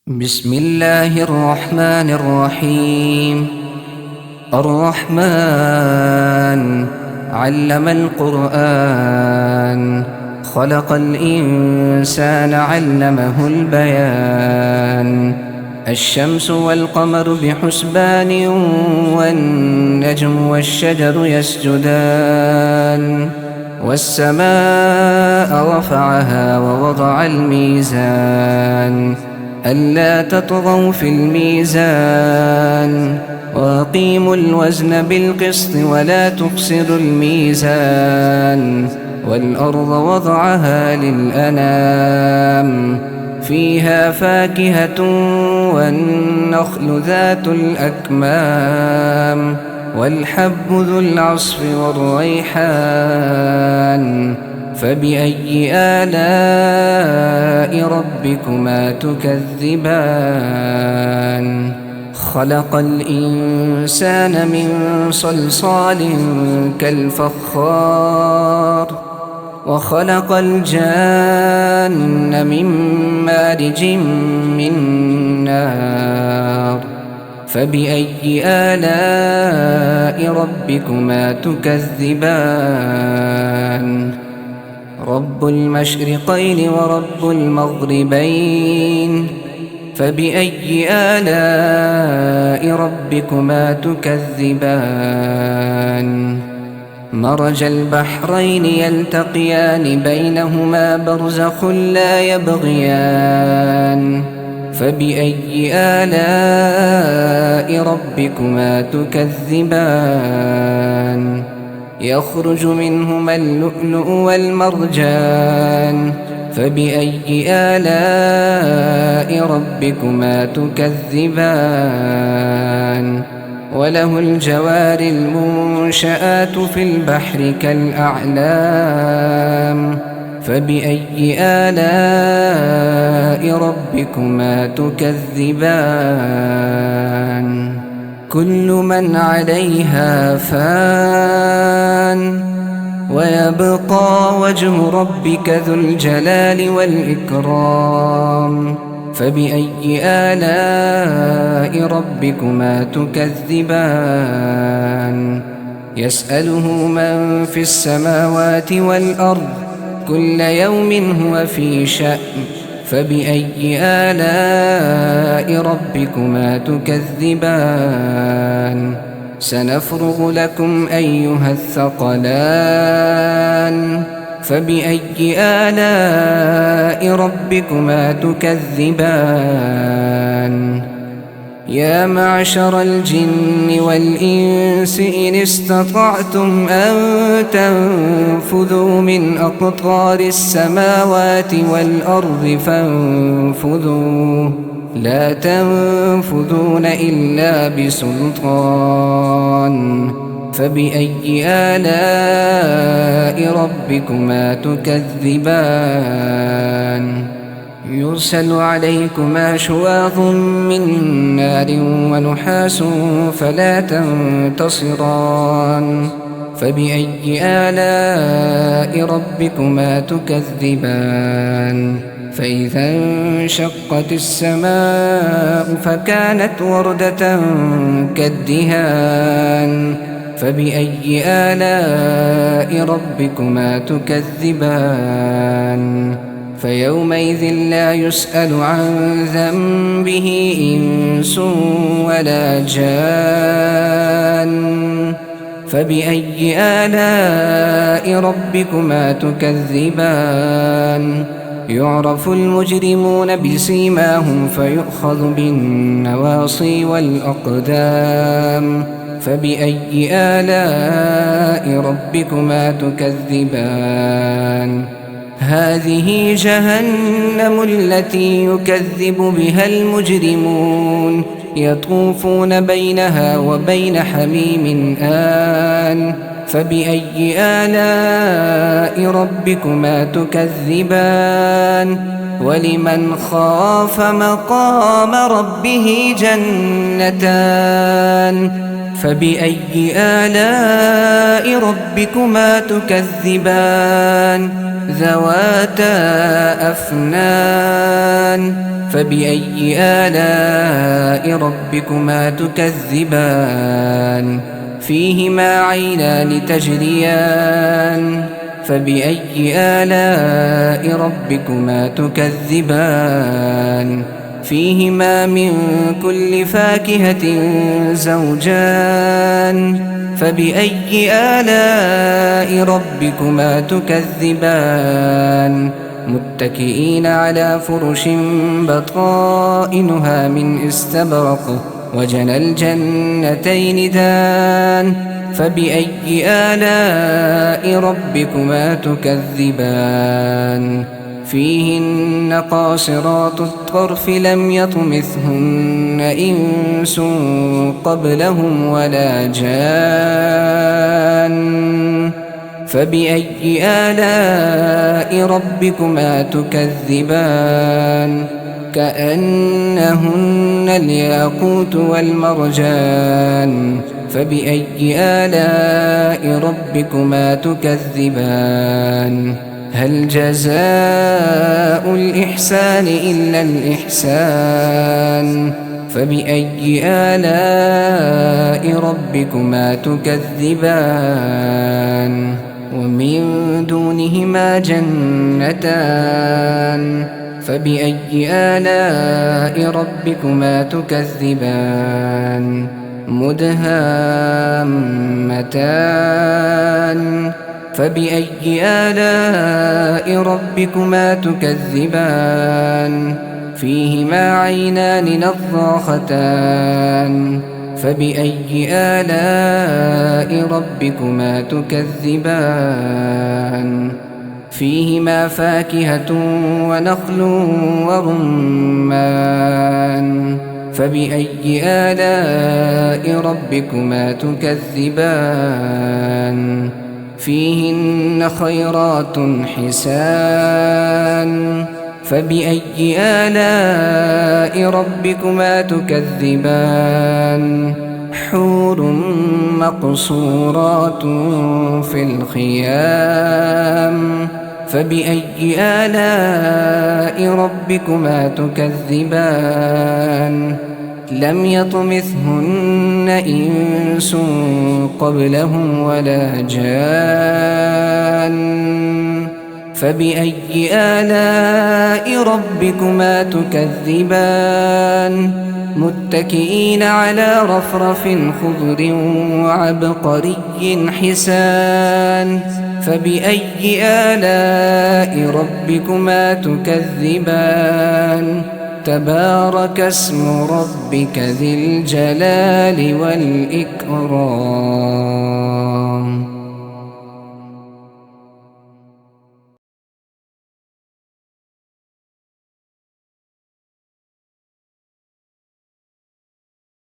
بسم الله الرحمن الرحيم. الرحمن علم القرآن، خلق الإنسان علمه البيان. الشمس والقمر بحسبان، والنجم والشجر يسجدان. والسماء رفعها ووضع الميزان، ألا تطغوا في الميزان، وأقيموا الوزن بالقسط ولا تخسروا الميزان. والأرض وضعها للأنام، فيها فاكهة والنخل ذات الأكمام، والحب ذو العصف والريحان. فبأي آلاء ربكما تكذبان؟ خلق الإنسان من صلصال كالفخار، وخلق الجان من مارج من نار. فبأي آلاء ربكما تكذبان؟ رب المشرقين ورب المغربين، فبأي آلاء ربكما تكذبان؟ مرج البحرين يلتقيان، بينهما برزخ لا يبغيان. فبأي آلاء ربكما تكذبان؟ يخرج منهما اللؤلؤ والمرجان، فبأي آلاء ربكما تكذبان؟ وله الجوار المنشآت في البحر كالأعلام، فبأي آلاء ربكما تكذبان؟ كل من عليها فان، ويبقى وجه ربك ذو الجلال والإكرام. فبأي آلاء ربكما تكذبان؟ يسأله من في السماوات والأرض، كل يوم هو في شأن. فبأي آلاء ربكما تكذبان؟ سنفرغ لكم أيها الثقلان. فبأي آلاء ربكما تكذبان؟ يا معشر الجن والإنس إن استطعتم أن تنفذوا من أقطار السماوات والأرض فانفذوا، لا تنفذون إلا بسلطان. فبأي آلاء ربكما تكذبان؟ يرسل عليكما شواظ من نار ونحاس فلا تنتصران. فبأي آلاء ربكما تكذبان؟ فإذا انشقت السماء فكانت وردة كالدهان. فبأي آلاء ربكما تكذبان؟ فيومئذ لا يسأل عن ذنبه إنس ولا جان. فبأي آلاء ربكما تكذبان؟ يعرف المجرمون بسيماهم فيؤخذ بالنواصي والأقدام. فبأي آلاء ربكما تكذبان؟ هذه جهنم التي يكذب بها المجرمون، يطوفون بينها وبين حميم آن. فبأي آلاء ربكما تكذبان؟ ولمن خاف مقام ربه جنتان. فبأي آلاء ربكما تكذبان؟ ذواتا أفنان. فبأي آلاء ربكما تكذبان فيهما عينان تجريان فبأي آلاء ربكما تكذبان فيهما من كل فاكهة زوجان فبأي آلاء ربكما تكذبان متكئين على فرش بطائنها من استبرق وجنى الجنتين دان فبأي آلاء ربكما تكذبان فيهن قاصرات الطرف لم يطمثهن إنس قبلهم ولا جان فبأي آلاء ربكما تكذبان كأنهن الياقوت والمرجان فبأي آلاء ربكما تكذبان هل جزاء الإحسان إلا الإحسان فبأي آلاء ربكما تكذبان ومن دونهما جنتان فبأي آلاء ربكما تكذبان مدهامتان فبأي آلاء ربكما تكذبان فيهما عينان نضاختان فبأي آلاء ربكما تكذبان فيهما فاكهة ونخل ورمان فبأي آلاء ربكما تكذبان فيهن خيرات حسان فبأي آلاء ربكما تكذبان حور مقصورات في الخيام فبأي آلاء ربكما تكذبان لم يطمثهن إنس قبلهم ولا جان فبأي آلاء ربكما تكذبان متكئين على رفرف خضر وعبقري حسان فبأي آلاء ربكما تكذبان تبارك اسم ربك ذي الجلال والإكرام